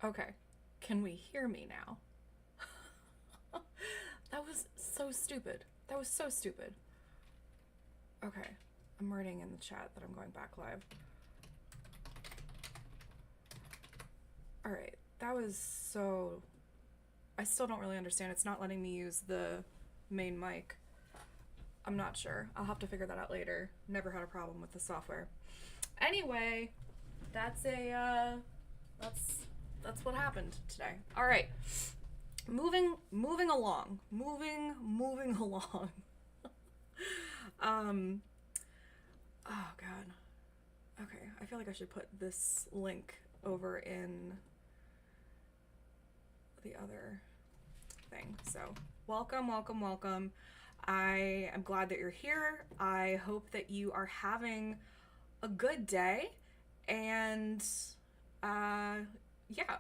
Okay. Can we hear me now? That was so stupid. That was so stupid. Okay. I'm writing in the chat that I'm going back live. Alright. That was so... I still don't really understand. It's not letting me use the main mic. I'm not sure. I'll have to figure that out later. Never had a problem with the software. Anyway, that's that's what happened today. All right. Moving along. Moving along. um oh god. Okay, I feel like I should put this link over in the other thing. So, welcome. I am glad that you're here. I hope that you are having a good day. And yeah,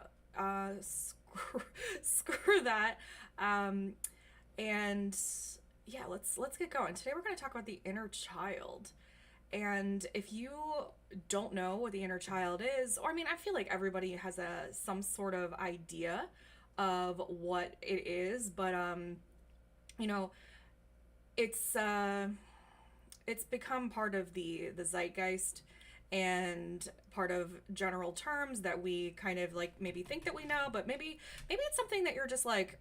screw that. And yeah, let's get going. Today we're going to talk about the inner child. And if you don't know what the inner child is, or I mean, I feel like everybody has some sort of idea of what it is, but you know, it's become part of the zeitgeist and part of general terms that we kind of like maybe think that we know, but maybe it's something that you're just like,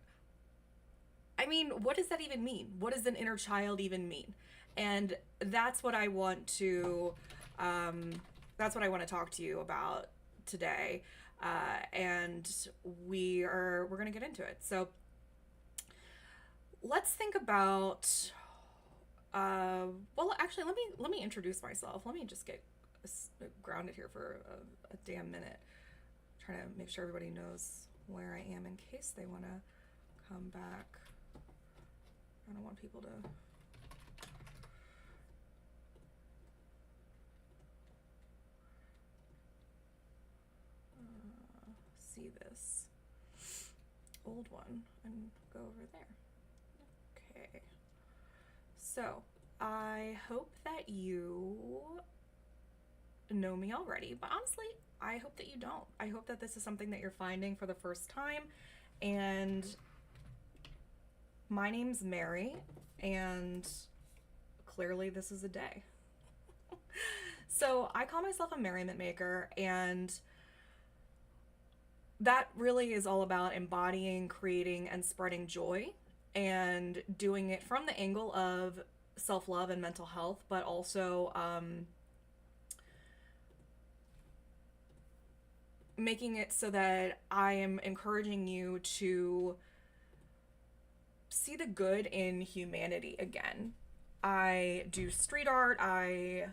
I mean, what does that even mean? What does an inner child even mean? And that's what I want to talk to you about today. And we're gonna get into it. So let's think about well, actually, let me introduce myself. Let me just get grounded here for a damn minute. I'm trying to make sure everybody knows where I am in case they want to come back. I don't want people to see this old one and go over there. Okay. So, I hope that you know me already, but honestly, I hope that you don't. I hope that this is something that you're finding for the first time. And my name's Mary, and clearly this is a day. So I call myself a merriment maker, and that really is all about embodying, creating, and spreading joy, and doing it from the angle of self-love and mental health, but also making it so that I am encouraging you to see the good in humanity again. I do street art, I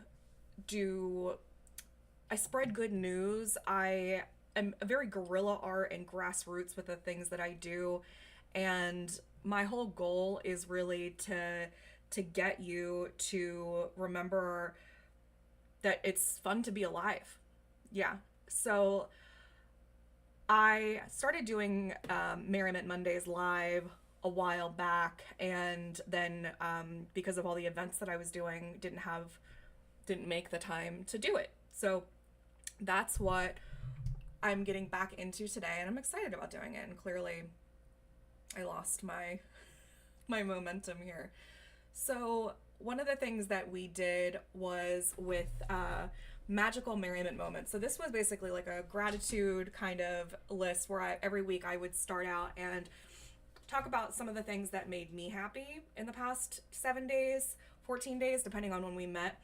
spread good news. I am very guerrilla art and grassroots with the things that I do. And my whole goal is really to get you to remember that it's fun to be alive. Yeah. So I started doing Merriment Mondays live a while back, and then because of all the events that I was doing, didn't make the time to do it. So that's what I'm getting back into today, and I'm excited about doing it. And clearly, I lost my momentum here. So one of the things that we did was with magical merriment moments. So this was basically like a gratitude kind of list where every week I would start out and talk about some of the things that made me happy in the past 7 days, 14 days, depending on when we met,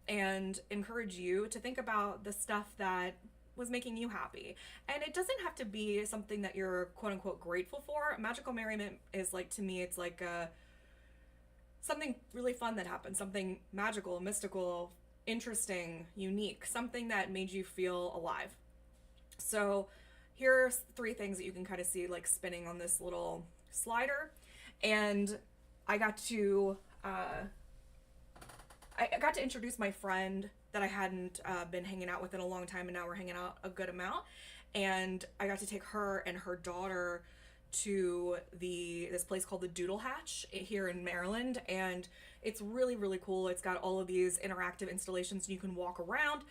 and encourage you to think about the stuff that was making you happy. And it doesn't have to be something that you're quote unquote grateful for. Magical merriment is like, to me, it's like something really fun that happened, something magical, mystical, interesting, unique, something that made you feel alive. So here's 3 things that you can kind of see like spinning on this little slider. And I got to introduce my friend that I hadn't been hanging out with in a long time, and now we're hanging out a good amount. And I got to take her and her daughter to this place called the Doodle Hatch here in Maryland, and it's really, really cool. It's got all of these interactive installations, and you can walk around,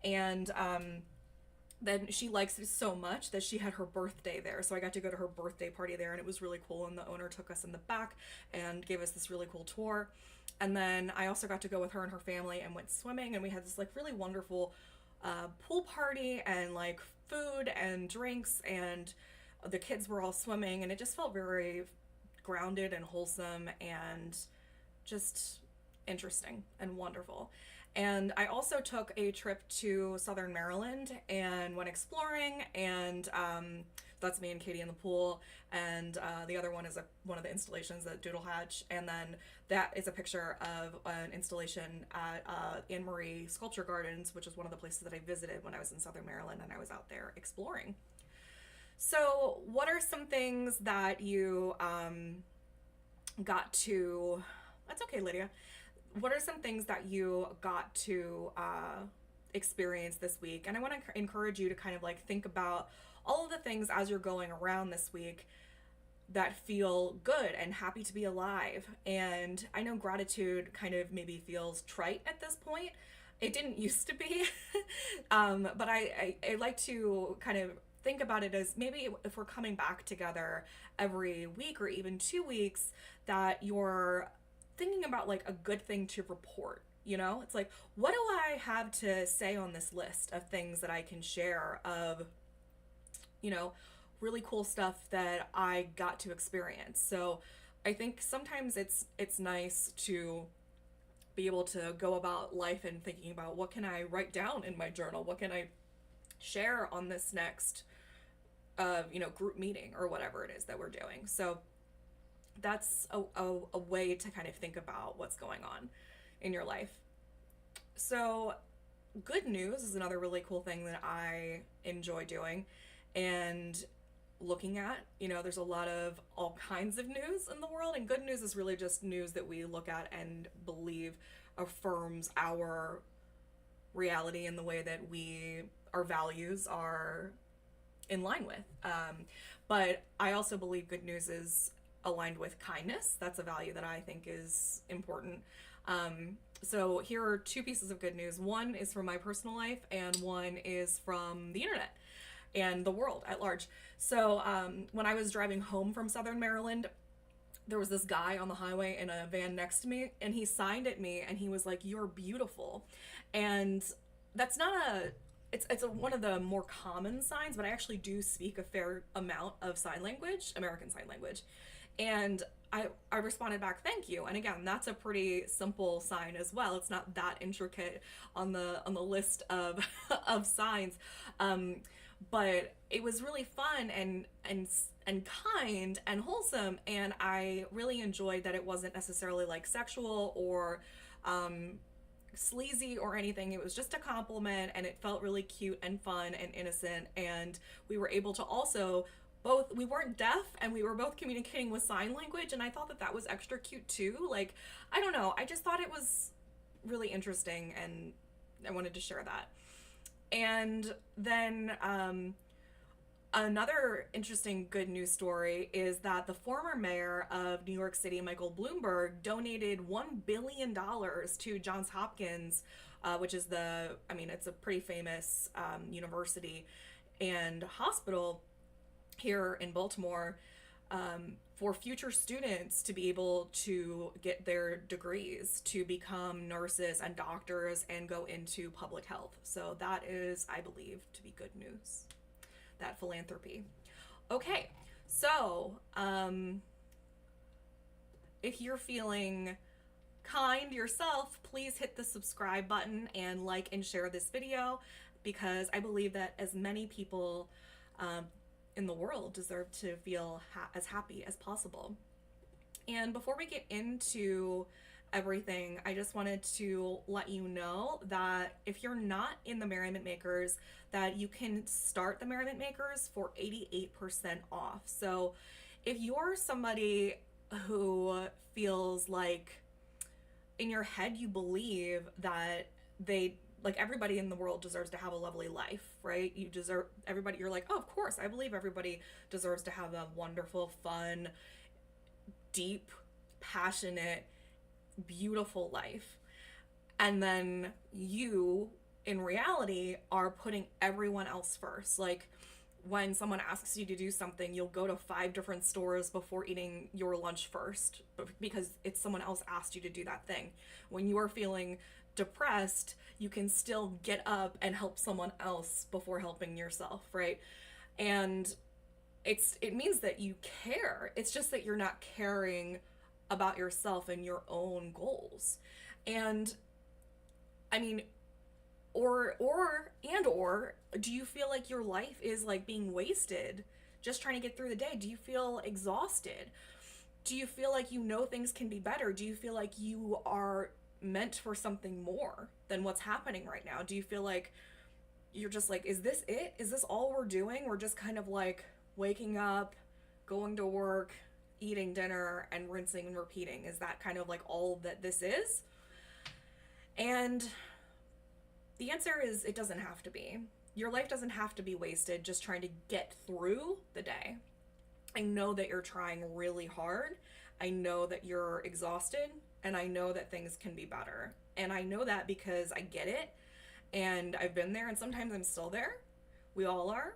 and then she likes it so much that she had her birthday there. So I got to go to her birthday party there, and it was really cool. And the owner took us in the back and gave us this really cool tour. And then I also got to go with her and her family and went swimming, and we had this like really wonderful pool party and like food and drinks, and the kids were all swimming, and it just felt very grounded and wholesome and just interesting and wonderful. And I also took a trip to Southern Maryland and went exploring, and that's me and Katie in the pool. And the other one is one of the installations at Doodle Hatch. And then that is a picture of an installation at Anne Marie Sculpture Gardens, which is one of the places that I visited when I was in Southern Maryland and I was out there exploring. So, what are some things that you got to? That's okay, Lydia. What are some things that you got to experience this week? And I want to encourage you to kind of like think about all of the things as you're going around this week that feel good and happy to be alive. And I know gratitude kind of maybe feels trite at this point. It didn't used to be, but I like to kind of think about it as maybe if we're coming back together every week or even 2 weeks, that you're thinking about like a good thing to report. You know, it's like, what do I have to say on this list of things that I can share of, you know, really cool stuff that I got to experience. So I think sometimes it's nice to be able to go about life and thinking about what can I write down in my journal? What can I share on this next group meeting or whatever it is that we're doing. So that's a way to kind of think about what's going on in your life. So good news is another really cool thing that I enjoy doing and looking at. You know, there's a lot of all kinds of news in the world, and good news is really just news that we look at and believe affirms our reality in the way that our values are in line with. But I also believe good news is aligned with kindness. That's a value that I think is important. So here are two pieces of good news. One is from my personal life, and one is from the internet and the world at large. So when I was driving home from Southern Maryland, there was this guy on the highway in a van next to me, and he signed at me, and he was like, "You're beautiful." And that's not it's one of the more common signs, but I actually do speak a fair amount of sign language, American Sign Language. And I responded back, "Thank you." And again, that's a pretty simple sign as well. It's not that intricate on the list of of signs. But it was really fun and kind and wholesome, and I really enjoyed that it wasn't necessarily like sexual or sleazy or anything. It was just a compliment, and it felt really cute and fun and innocent, and we were able to also we weren't deaf, and we were both communicating with sign language, and I thought that was extra cute too. Like, I don't know, I just thought it was really interesting, and I wanted to share that. And then another interesting good news story is that the former mayor of New York City, Michael Bloomberg, donated $1 billion to Johns Hopkins, which is it's a pretty famous university and hospital here in Baltimore, for future students to be able to get their degrees, to become nurses and doctors and go into public health. So that is, I believe, to be good news, that philanthropy. Okay, so if you're feeling kind yourself, please hit the subscribe button and like and share this video, because I believe that as many people in the world deserve to feel as happy as possible. And before we get into everything, I just wanted to let you know that if you're not in the Merriment Makers, that you can start the Merriment Makers for 88% off. So if you're somebody who feels like in your head you believe that everybody in the world deserves to have a lovely life, right? You're like, "Oh, of course, I believe everybody deserves to have a wonderful, fun, deep, passionate, beautiful life." And then you in reality are putting everyone else first. Like when someone asks you to do something, you'll go to 5 different stores before eating your lunch first because it's someone else asked you to do that thing. When you are feeling depressed, you can still get up and help someone else before helping yourself, right? And it means that you care. It's just that you're not caring about yourself and your own goals. And I mean, or do you feel like your life is like being wasted just trying to get through the day? Do you feel exhausted? Do you feel like you know things can be better? Do you feel like you are meant for something more than what's happening right now? Do you feel like you're just like, is this it? Is this all we're doing? We're just kind of like waking up, going to work, eating dinner, and rinsing and repeating. Is that kind of like all that this is? And the answer is it doesn't have to be. Your life doesn't have to be wasted just trying to get through the day. I know that you're trying really hard. I know that you're exhausted, and I know that things can be better. And I know that because I get it, and I've been there, and sometimes I'm still there. We all are.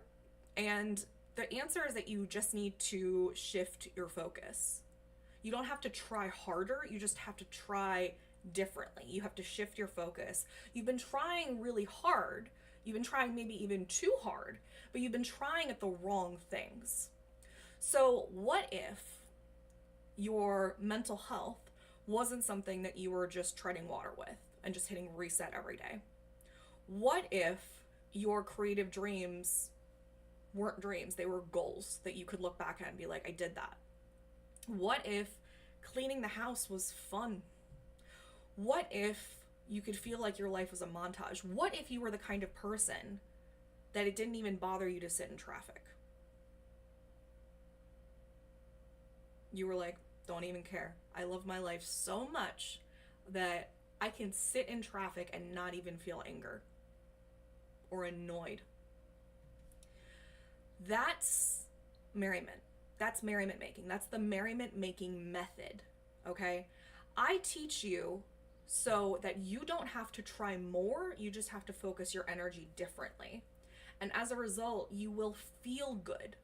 And the answer is that you just need to shift your focus. You don't have to try harder, you just have to try differently. You have to shift your focus. You've been trying really hard. You've been trying maybe even too hard, but you've been trying at the wrong things. So, what if your mental health wasn't something that you were just treading water with and just hitting reset every day? What if your creative dreams weren't dreams, they were goals that you could look back at and be like, I did that? What if cleaning the house was fun? What if you could feel like your life was a montage? What if you were the kind of person that it didn't even bother you to sit in traffic? You were like, don't even care. I love my life so much that I can sit in traffic and not even feel anger or annoyed. That's merriment. That's merriment making. That's the merriment making method, okay? I teach you so that you don't have to try more, you just have to focus your energy differently. And as a result, you will feel good.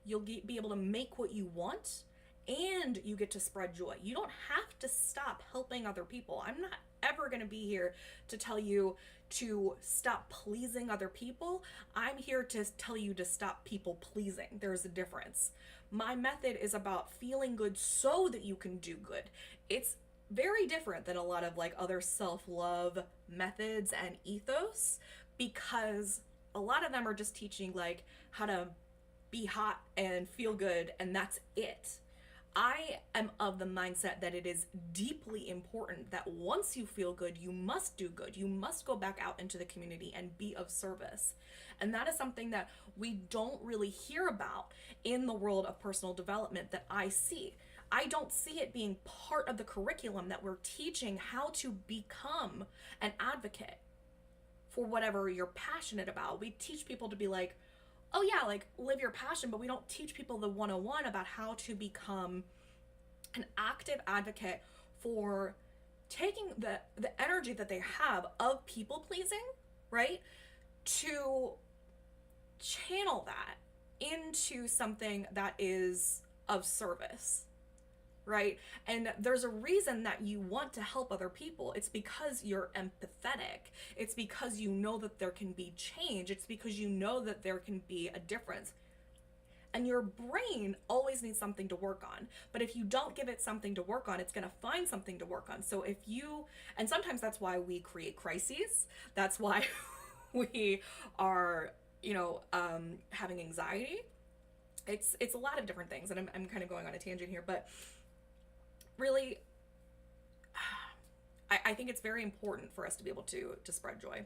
You'll be able to make what you want, and you get to spread joy. You don't have to stop helping other people. I'm not ever going to be here to tell you to stop pleasing other people. I'm here to tell you to stop people pleasing. There's a difference. My method is about feeling good so that you can do good. It's very different than a lot of like other self-love methods and ethos, because a lot of them are just teaching like how to be hot and feel good, and that's it. I am of the mindset that it is deeply important that once you feel good, you must do good. You must go back out into the community and be of service. And that is something that we don't really hear about in the world of personal development that I see. I don't see it being part of the curriculum that we're teaching how to become an advocate for whatever you're passionate about. We teach people to be like, oh yeah, like live your passion, but we don't teach people the 101 about how to become an active advocate for taking the energy that they have of people pleasing, right? To channel that into something that is of service, right? And there's a reason that you want to help other people. It's because you're empathetic. It's because you know that there can be change. It's because you know that there can be a difference. And your brain always needs something to work on. But if you don't give it something to work on, it's going to find something to work on. So if you, and sometimes that's why we create crises. That's why we are, having anxiety. It's a lot of different things. And I'm kind of going on a tangent here, but really, I think it's very important for us to be able to spread joy.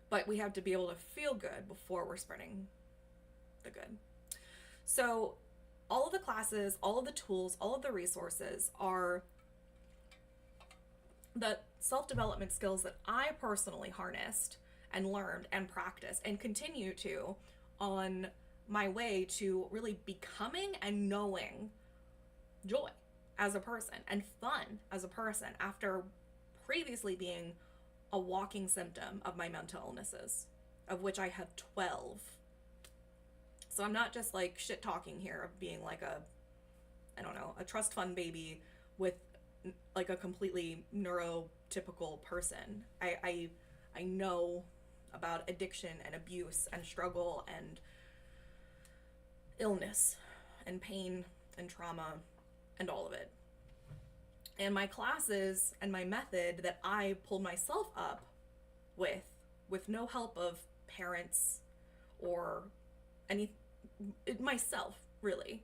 But we have to be able to feel good before we're spreading the good. So all of the classes, all of the tools, all of the resources are the self-development skills that I personally harnessed and learned and practiced and continue to on my way to really becoming and knowing joy as a person and fun as a person after previously being a walking symptom of my mental illnesses, of which I have 12. So I'm not just like shit talking here of being like a, I don't know, a trust fund baby with like a completely neurotypical person. I know about addiction and abuse and struggle and illness and pain and trauma and all of it. And my classes and my method that I pulled myself up with no help of parents or any, myself really,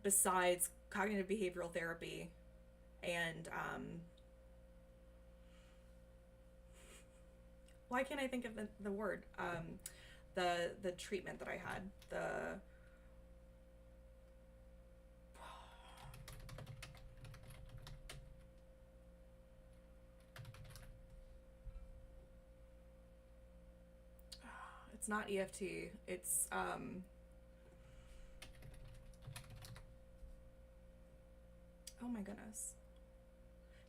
besides cognitive behavioral therapy and why can't I think of the word, the treatment that I had, the it's not EFT, it's oh my goodness,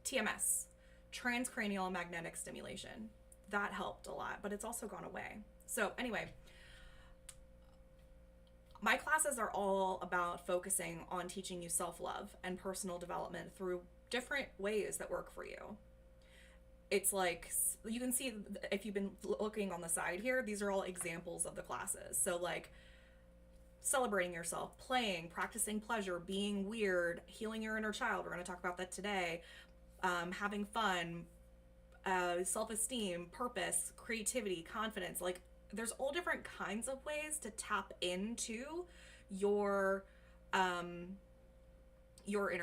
TMS, transcranial magnetic stimulation. That helped a lot, but it's also gone away. So anyway, my classes are all about focusing on teaching you self-love and personal development through different ways that work for you. It's like, you can see if you've been looking on the side here, these are all examples of the classes. So like celebrating yourself, playing, practicing pleasure, being weird, healing your inner child. We're going to talk about that today. Having fun, self-esteem, purpose, creativity, confidence. Like there's all different kinds of ways to tap into your inner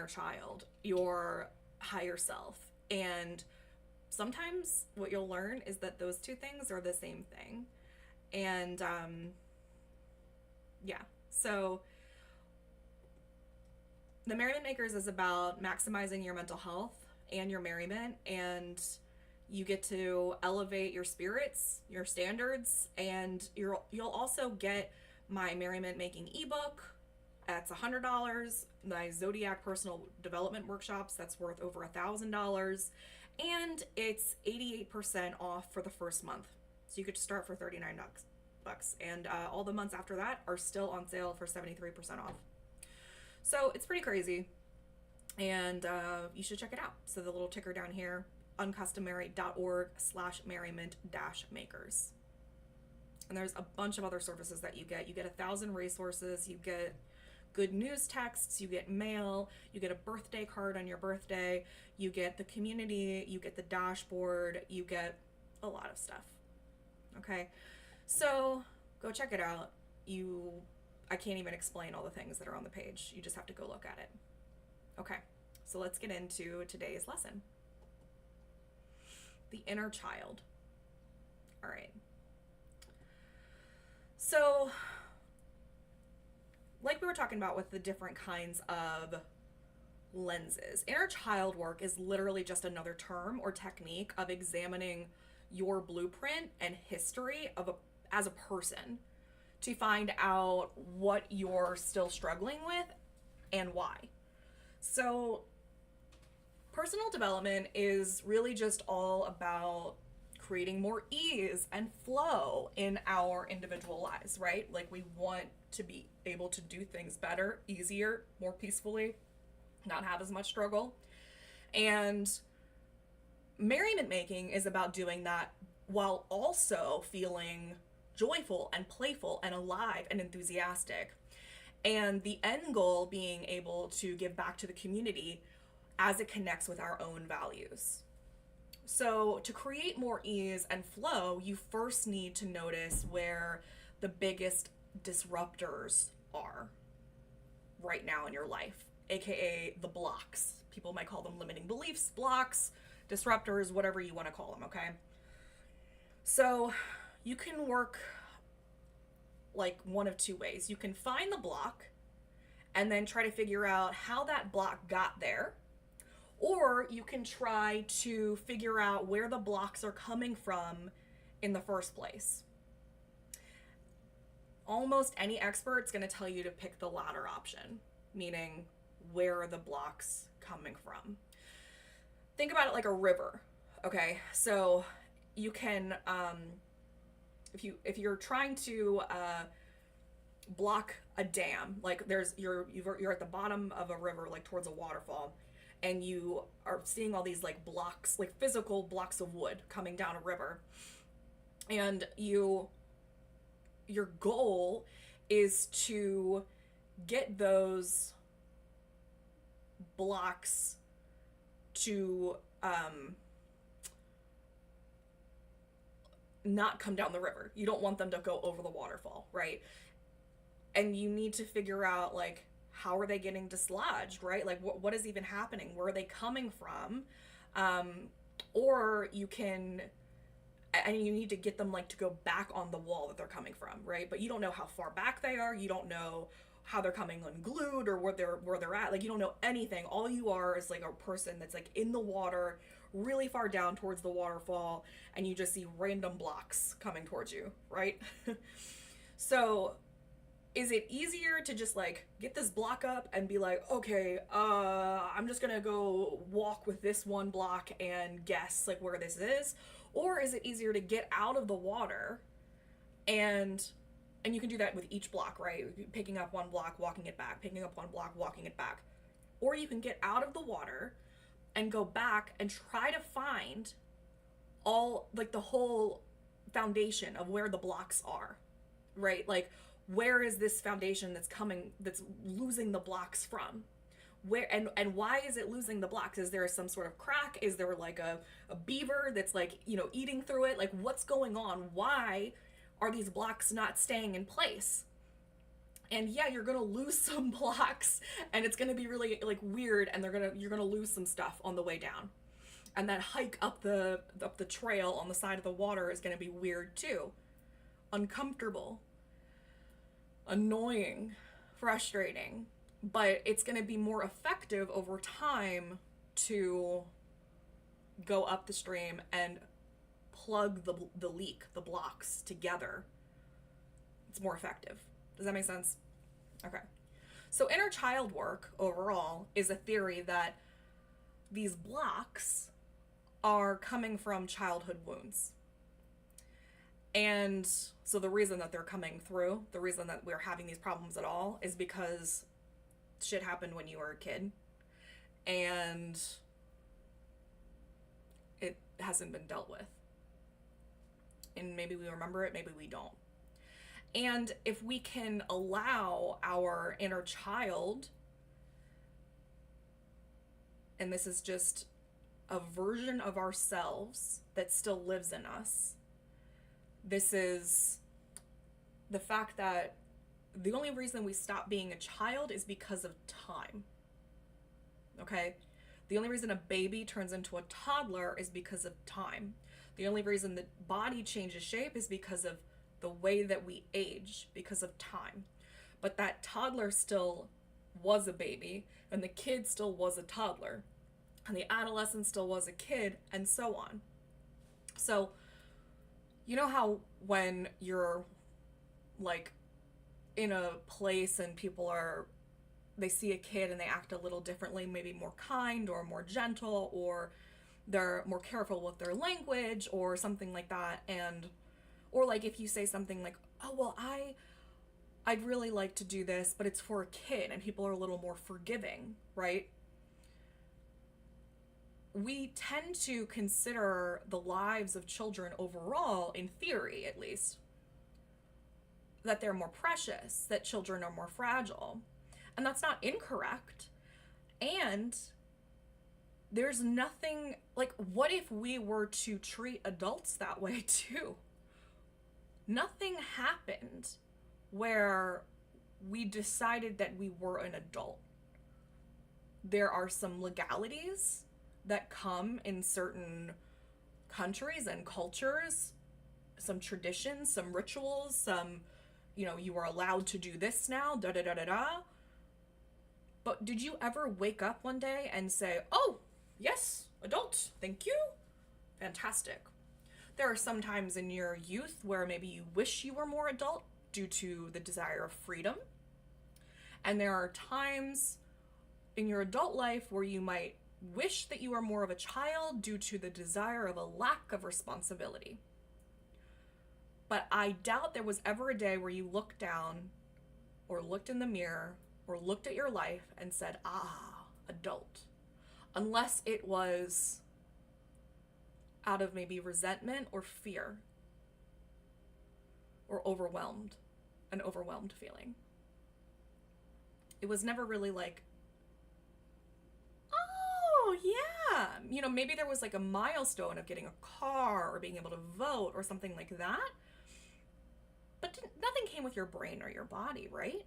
child, your higher self. And sometimes what you'll learn is that those two things are the same thing. And yeah, so the Merriment Makers is about maximizing your mental health and your merriment, and you get to elevate your spirits, your standards, and you'll also get my merriment making ebook. That's $100. My Zodiac personal development workshops, that's worth over $1,000, and it's 88% off for the first month. So you could start for $39, and all the months after that are still on sale for 73% off. So it's pretty crazy, and you should check it out. So the little ticker down here, uncustomary.org/merriment-makers. And there's a bunch of other services that you get. You get 1,000 resources, you get good news texts, you get mail, you get a birthday card on your birthday, you get the community, you get the dashboard, you get a lot of stuff. Okay, so go check it out. I can't even explain all the things that are on the page. You just have to go look at it. Okay, so let's get into today's lesson. The inner child. All right. So, like we were talking about with the different kinds of lenses, inner child work is literally just another term or technique of examining your blueprint and history as a person to find out what you're still struggling with and why. So, personal development is really just all about creating more ease and flow in our individual lives, right? Like we want to be able to do things better, easier, more peacefully, not have as much struggle. And merriment making is about doing that while also feeling joyful and playful and alive and enthusiastic. And the end goal being able to give back to the community as it connects with our own values. So to create more ease and flow, you first need to notice where the biggest disruptors are right now in your life, aka the blocks. People might call them limiting beliefs, blocks, disruptors, whatever you want to call them, okay? So you can work like one of two ways. You can find the block and then try to figure out how that block got there, or you can try to figure out where the blocks are coming from in the first place. Almost any expert's going to tell you to pick the latter option, meaning where are the blocks coming from. Think about it like a river. Okay, so you can, if you're trying to block a dam, like you're at the bottom of a river, like towards a waterfall, and you are seeing all these like blocks, like physical blocks of wood coming down a river, and your goal is to get those blocks to not come down the river. You don't want them to go over the waterfall, right? And you need to figure out like how are they getting dislodged, right? Like what is even happening? Where are they coming from? Or you can, and you need to get them like to go back on the wall that they're coming from, right? But you don't know how far back they are. You don't know how they're coming unglued or where they're at. Like you don't know anything. All you are is like a person that's like in the water, really far down towards the waterfall, and you just see random blocks coming towards you, right? So is it easier to just like get this block up and be like, okay, I'm just gonna go walk with this one block and guess like where this is? Or is it easier to get out of the water and you can do that with each block, right? Picking up one block, walking it back, picking up one block, walking it back. Or you can get out of the water and go back and try to find all like the whole foundation of where the blocks are, right? Like where is this foundation that's losing the blocks from? Where and why is it losing the blocks? Is there some sort of crack? Is there like a beaver that's like, eating through it? Like what's going on? Why are these blocks not staying in place? And yeah, you're gonna lose some blocks and it's gonna be really like weird, and you're gonna lose some stuff on the way down. And that hike up the trail on the side of the water is gonna be weird too. Uncomfortable, annoying, frustrating, but it's going to be more effective over time to go up the stream and plug the leak, the blocks together. It's more effective. Does that make sense? Okay. So inner child work overall is a theory that these blocks are coming from childhood wounds. And so the reason that they're coming through, the reason that we're having these problems at all is because shit happened when you were a kid and it hasn't been dealt with. And maybe we remember it, maybe we don't. And if we can allow our inner child, and this is just a version of ourselves that still lives in us, this is the fact that the only reason we stop being a child is because of time. Okay? The only reason a baby turns into a toddler is because of time. The only reason the body changes shape is because of the way that we age, because of time. But that toddler still was a baby, and the kid still was a toddler, and the adolescent still was a kid, and so on. So, you know how when you're like in a place and they see a kid and they act a little differently, maybe more kind or more gentle, or they're more careful with their language or something like that, or like if you say something like, oh well, I'd really like to do this, but it's for a kid, and people are a little more forgiving, right? We tend to consider the lives of children overall, in theory at least, that they're more precious, that children are more fragile. And that's not incorrect. And there's nothing, like, what if we were to treat adults that way too? Nothing happened where we decided that we were an adult. There are some legalities that come in certain countries and cultures, some traditions, some rituals, some, you are allowed to do this now, da da da da da. But did you ever wake up one day and say, oh, yes, adult, thank you, fantastic? There are some times in your youth where maybe you wish you were more adult due to the desire of freedom. And there are times in your adult life where you might wish that you were more of a child due to the desire of a lack of responsibility. But I doubt there was ever a day where you looked down or looked in the mirror or looked at your life and said, adult. Unless it was out of maybe resentment or fear or an overwhelmed feeling. It was never really like, oh yeah, maybe there was like a milestone of getting a car or being able to vote or something like that. But nothing came with your brain or your body, right?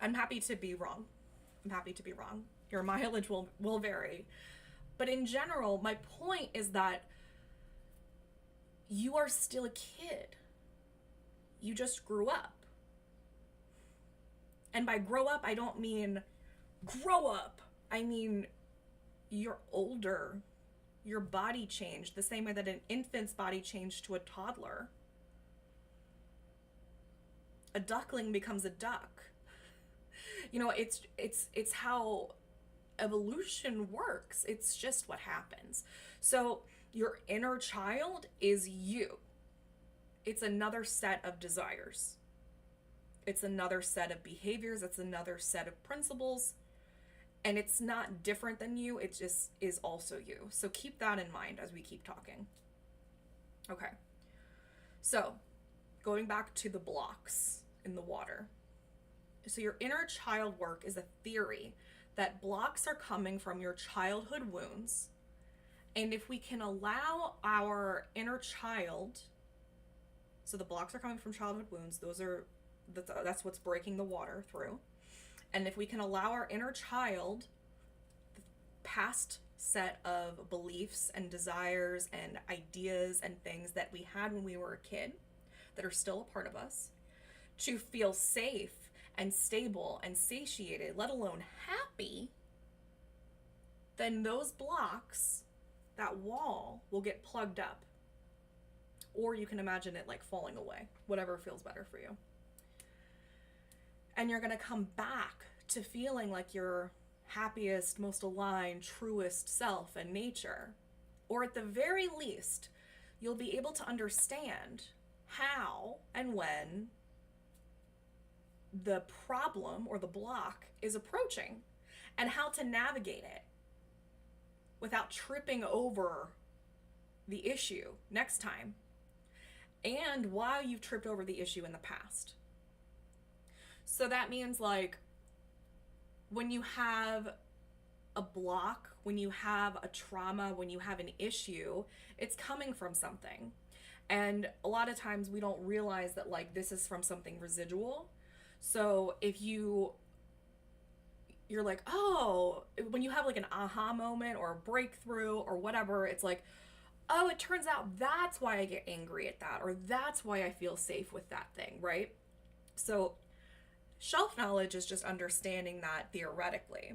I'm happy to be wrong. Your mileage will vary. But in general, my point is that you are still a kid. You just grew up. And by grow up, I don't mean grow up. I mean, you're older. Your body changed the same way that an infant's body changed to a toddler. A duckling becomes a duck. It's how evolution works. It's just what happens. So your inner child is you. It's another set of desires. It's another set of behaviors. It's another set of principles. And it's not different than you. It just is also you. So keep that in mind as we keep talking. Okay. So going back to the blocks in the water. So your inner child work is a theory that blocks are coming from your childhood wounds. And if we can allow our inner child, so the blocks are coming from childhood wounds, that's what's breaking the water through. And if we can allow our inner child, the past set of beliefs and desires and ideas and things that we had when we were a kid that are still a part of us, to feel safe and stable and satiated, let alone happy, then those blocks, that wall, will get plugged up. Or you can imagine it like falling away, whatever feels better for you. And you're going to come back to feeling like your happiest, most aligned, truest self and nature. Or at the very least, you'll be able to understand how and when the problem or the block is approaching and how to navigate it without tripping over the issue next time and while you've tripped over the issue in the past. So that means like when you have a block, when you have a trauma, when you have an issue, it's coming from something. And a lot of times we don't realize that like this is from something residual. So if you're like, oh, when you have like an aha moment or a breakthrough or whatever, it's like, oh, it turns out that's why I get angry at that, or that's why I feel safe with that thing, right? So shelf knowledge is just understanding that theoretically.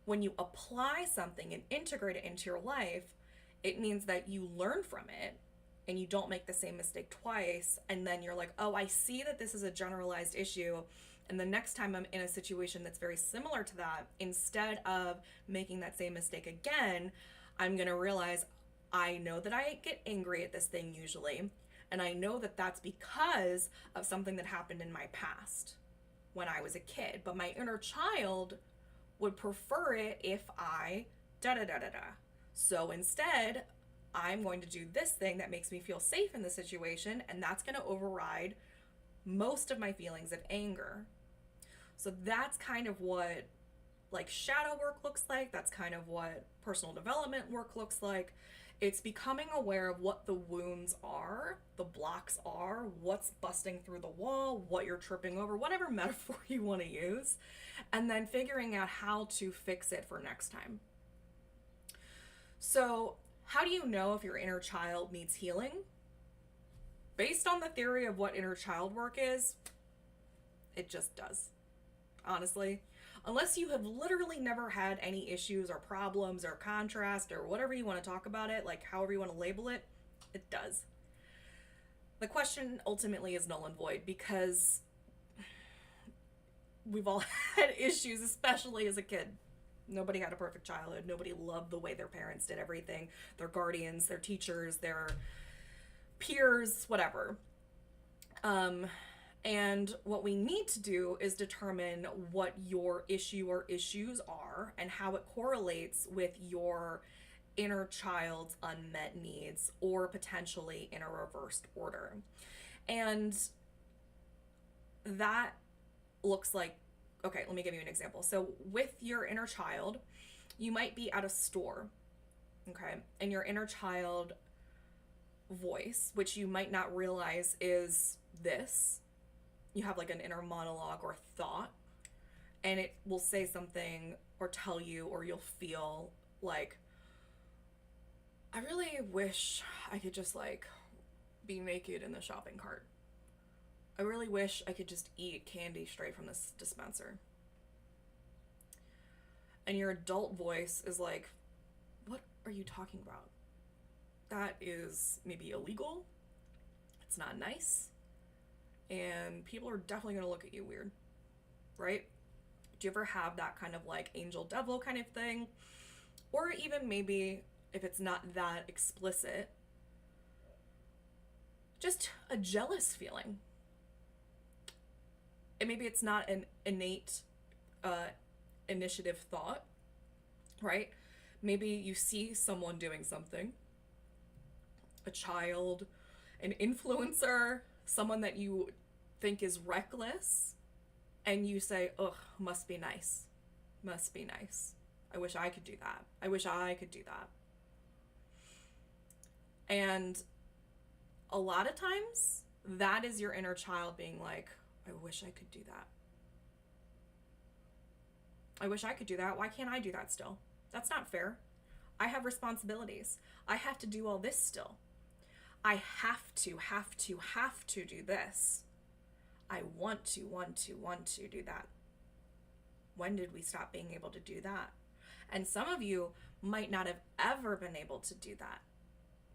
When you apply something and integrate it into your life, it means that you learn from it and you don't make the same mistake twice. And then you're like, oh, I see that this is a generalized issue. And the next time I'm in a situation that's very similar to that, instead of making that same mistake again, I'm going to realize I know that I get angry at this thing usually. And I know that that's because of something that happened in my past when I was a kid. But my inner child would prefer it if I da-da-da-da-da. So instead, I'm going to do this thing that makes me feel safe in the situation, and that's going to override most of my feelings of anger. So that's kind of what like shadow work looks like. That's kind of what personal development work looks like. It's becoming aware of what the wounds are, the blocks are, what's busting through the wall, what you're tripping over, whatever metaphor you want to use, and then figuring out how to fix it for next time. So how do you know if your inner child needs healing? Based on the theory of what inner child work is, it just does. Honestly, unless you have literally never had any issues or problems or contrast or whatever you want to talk about it, like however you want to label it, it does. The question ultimately is null and void because we've all had issues, especially as a kid. Nobody had a perfect childhood. Nobody loved the way their parents did everything, their guardians, their teachers, their peers, whatever. Um, and what we need to do is determine what your issue or issues are and how it correlates with your inner child's unmet needs, or potentially in a reversed order. And that looks like, okay, let me give you an example. So with your inner child, you might be at a store, okay, and your inner child voice, which you might not realize is this, you have like an inner monologue or thought, and it will say something or tell you, or you'll feel like, I really wish I could just like be naked in the shopping cart. I really wish I could just eat candy straight from this dispenser. And your adult voice is like, what are you talking about? That is maybe illegal. It's not nice. And people are definitely going to look at you weird, right? Do you ever have that kind of like angel devil kind of thing? Or even maybe if it's not that explicit, just a jealous feeling. And maybe it's not an innate initiative thought, right? Maybe you see someone doing something, a child, an influencer, someone that you think is reckless, and you say, ugh, must be nice. Must be nice. I wish I could do that. I wish I could do that. And a lot of times, that is your inner child being like, I wish I could do that. I wish I could do that. Why can't I do that still? That's not fair. I have responsibilities. I have to do all this still. I have to do this. I want to do that. When did we stop being able to do that? And some of you might not have ever been able to do that.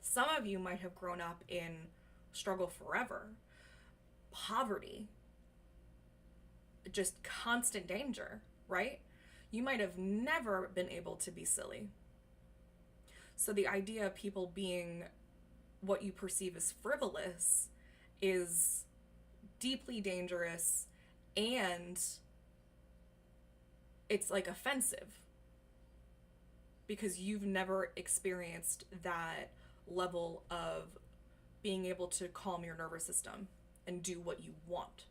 Some of you might have grown up in struggle forever, poverty, just constant danger, right? You might have never been able to be silly. So the idea of people being what you perceive as frivolous is deeply dangerous, and it's like offensive because you've never experienced that level of being able to calm your nervous system and do what you want.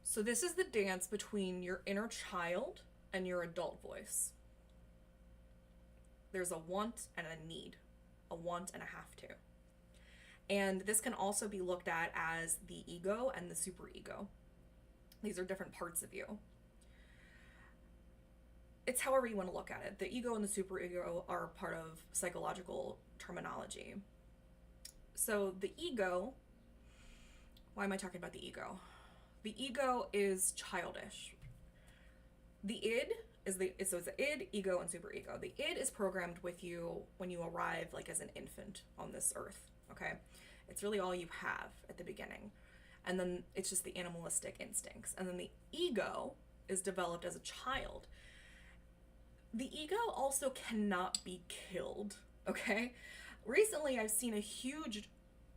So this is the dance between your inner child and your adult voice. There's a want and a need, a want and a have to. And this can also be looked at as the ego and the superego. These are different parts of you. It's however you want to look at it. The ego and the superego are part of psychological terminology. So the ego, why am I talking about the ego? The ego is childish. The id is so it's the id, ego, and superego. The id is programmed with you when you arrive like as an infant on this earth, okay? It's really all you have at the beginning. And then it's just the animalistic instincts. And then the ego is developed as a child. The ego also cannot be killed, okay? Recently, I've seen a huge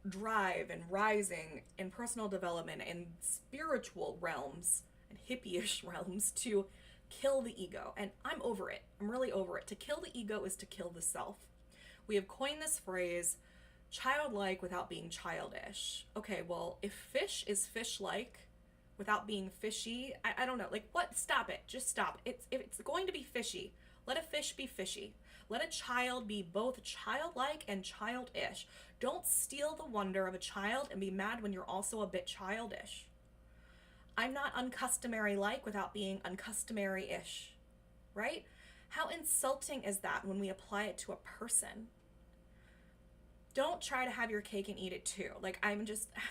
drive and rising in personal development and spiritual realms and hippie-ish realms to kill the ego. And I'm over it. I'm really over it. To kill the ego is to kill the self. We have coined this phrase, childlike without being childish. Okay, well, if fish is fish-like without being fishy, I don't know. Like, what? Stop it. Just stop. If it's going to be fishy, let a fish be fishy. Let a child be both childlike and childish. Don't steal the wonder of a child and be mad when you're also a bit childish. I'm not uncustomary-like without being uncustomary-ish, right? How insulting is that when we apply it to a person? Don't try to have your cake and eat it too. Like, I'm just, I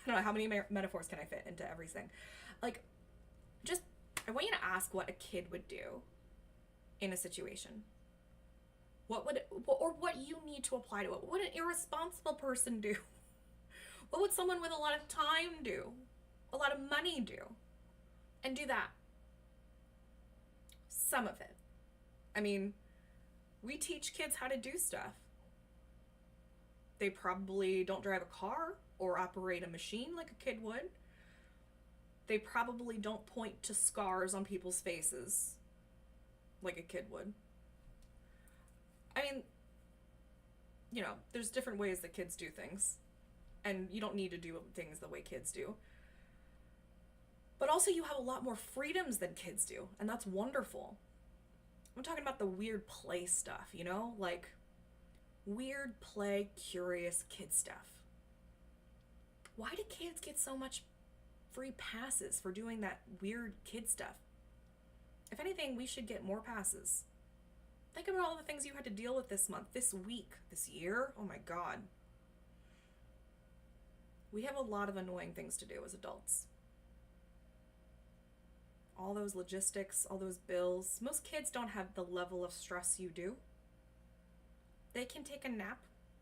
don't know, how many metaphors can I fit into everything? Like, just, I want you to ask what a kid would do in a situation. What you need to apply to it. What would an irresponsible person do? What would someone with a lot of time do? A lot of money do? And do that. Some of it. I mean, we teach kids how to do stuff. They probably don't drive a car or operate a machine like a kid would. They probably don't point to scars on people's faces like a kid would. I mean, there's different ways that kids do things. And you don't need to do things the way kids do. But also, you have a lot more freedoms than kids do, and that's wonderful. I'm talking about the weird play stuff, like weird play, curious kid stuff. Why do kids get so much free passes for doing that weird kid stuff? If anything, we should get more passes. Think about all the things you had to deal with this month, this week, this year. Oh my God. We have a lot of annoying things to do as adults. All those logistics, all those bills. Most kids don't have the level of stress you do. They can take a nap,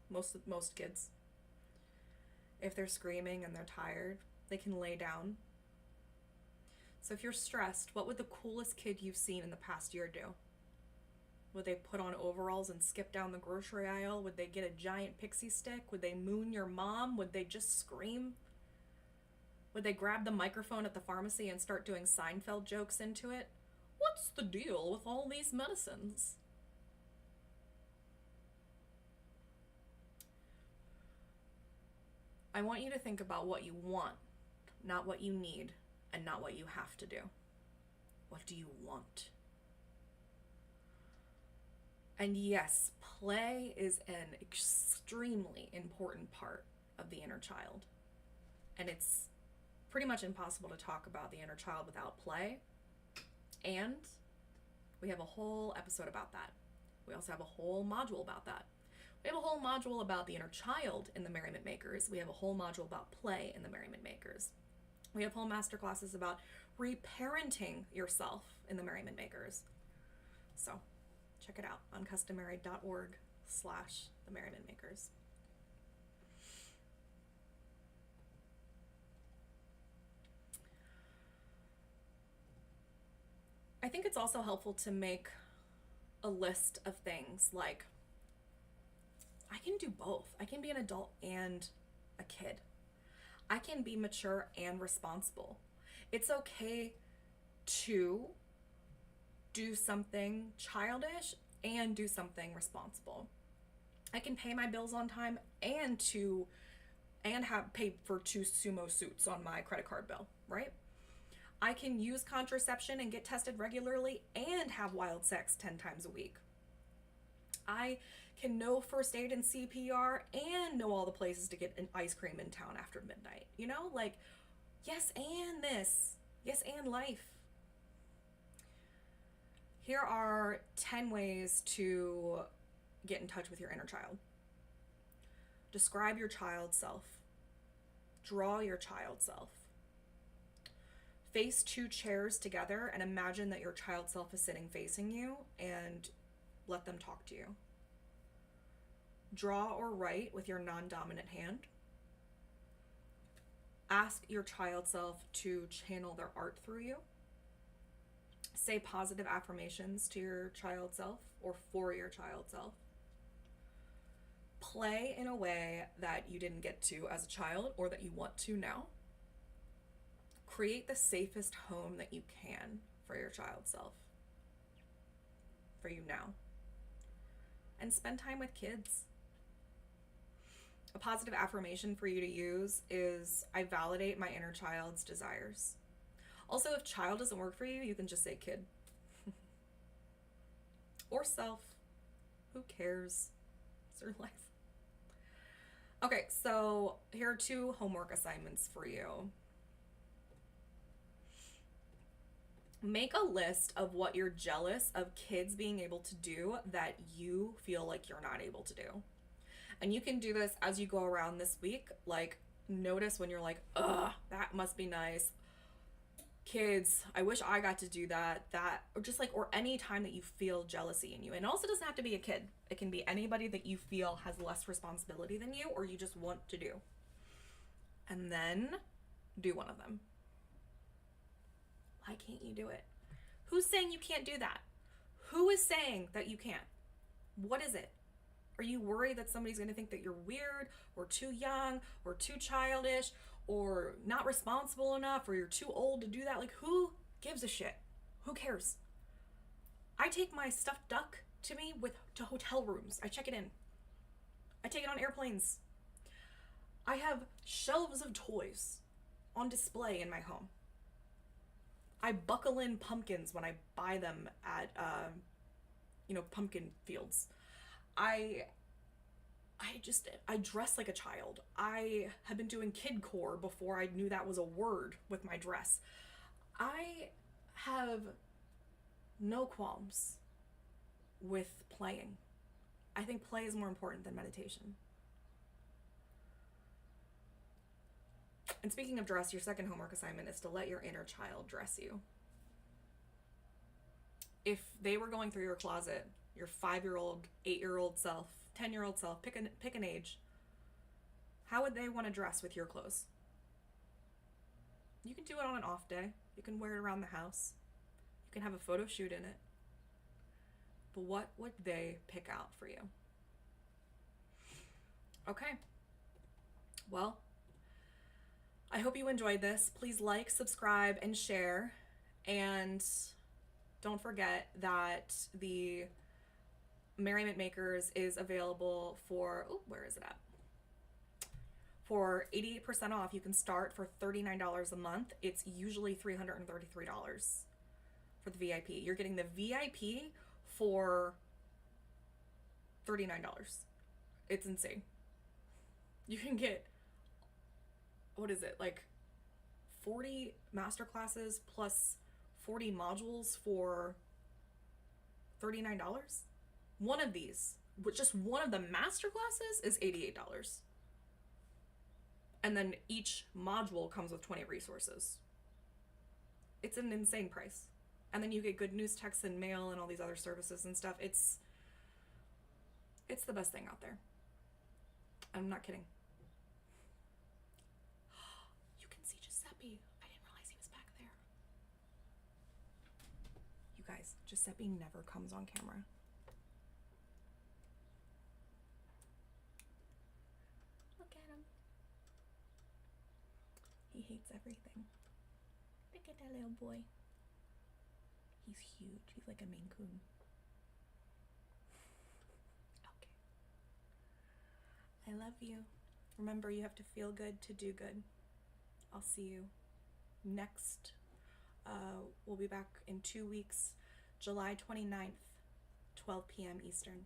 most kids. If they're screaming and they're tired, they can lay down. So if you're stressed, what would the coolest kid you've seen in the past year do? Would they put on overalls and skip down the grocery aisle? Would they get a giant pixie stick? Would they moon your mom? Would they just scream? Would they grab the microphone at the pharmacy and start doing Seinfeld jokes into it? What's the deal with all these medicines? I want you to think about what you want, not what you need, and not what you have to do. What do you want? And yes, play is an extremely important part of the inner child. And it's pretty much impossible to talk about the inner child without play. And we have a whole episode about that. We also have a whole module about that. We have a whole module about the inner child in the Merriment Makers. We have a whole module about play in the Merriment Makers. We have whole masterclasses about reparenting yourself in the Merriment Makers. So check it out, uncustomary.org/the Merriment Makers. I think it's also helpful to make a list of things like, I can do both. I can be an adult and a kid. I can be mature and responsible. It's okay to do something childish and do something responsible. I can pay my bills on time and have paid for 2 sumo suits on my credit card bill, right? I can use contraception and get tested regularly and have wild sex 10 times a week. I can know first aid and CPR and know all the places to get an ice cream in town after midnight. Yes, and this. Yes, and life. Here are 10 ways to get in touch with your inner child. Describe your child self. Draw your child self. Face 2 chairs together and imagine that your child self is sitting facing you and let them talk to you. Draw or write with your non-dominant hand. Ask your child self to channel their art through you. Say positive affirmations to your child self or for your child self. Play in a way that you didn't get to as a child or that you want to now. Create the safest home that you can for your child self, for you now. And spend time with kids. A positive affirmation for you to use is, I validate my inner child's desires. Also, if child doesn't work for you, you can just say kid. Or self. Who cares? It's your life. Okay, so here are 2 homework assignments for you. Make a list of what you're jealous of kids being able to do that you feel like you're not able to do. And you can do this as you go around this week. Notice when you're like, ugh, that must be nice. Kids, I wish I got to do that. Or any time that you feel jealousy in you. And it also doesn't have to be a kid. It can be anybody that you feel has less responsibility than you or you just want to do. And then do one of them. Why can't you do it? Who's saying you can't do that? Who is saying that you can't? What is it? Are you worried that somebody's going to think that you're weird or too young or too childish or not responsible enough or you're too old to do that? Like, who gives a shit? Who cares? I take my stuffed duck to hotel rooms. I check it in. I take it on airplanes. I have shelves of toys on display in my home. I buckle in pumpkins when I buy them at, pumpkin fields. I I dress like a child. I have been doing kidcore before I knew that was a word with my dress. I have no qualms with playing. I think play is more important than meditation. And speaking of dress, your second homework assignment is to let your inner child dress you. If they were going through your closet, your 5-year-old, 8-year-old self, 10-year-old self, pick an age, how would they want to dress with your clothes? You can do it on an off day. You can wear it around the house. You can have a photo shoot in it. But what would they pick out for you? Okay. Well, I hope you enjoyed this. Please like, subscribe, and share. And don't forget that the Merriment Makers is available for, where is it at? For 88% off. You can start for $39 a month. It's usually $333 for the VIP. You're getting the VIP for $39. It's insane. You can get, what is it, like 40 masterclasses plus 40 modules for $39? One of these, just one of the masterclasses, is $88. And then each module comes with 20 resources. It's an insane price. And then you get good news, text, and mail and all these other services and stuff. It's the best thing out there. I'm not kidding. You can see Giuseppe. I didn't realize he was back there. You guys, Giuseppe never comes on camera. Look at him. He hates everything. Look at that little boy. He's huge. He's like a Maine Coon. Okay. I love you. Remember, you have to feel good to do good. I'll see you next. We'll be back in 2 weeks, July 29th, 12 p.m. Eastern.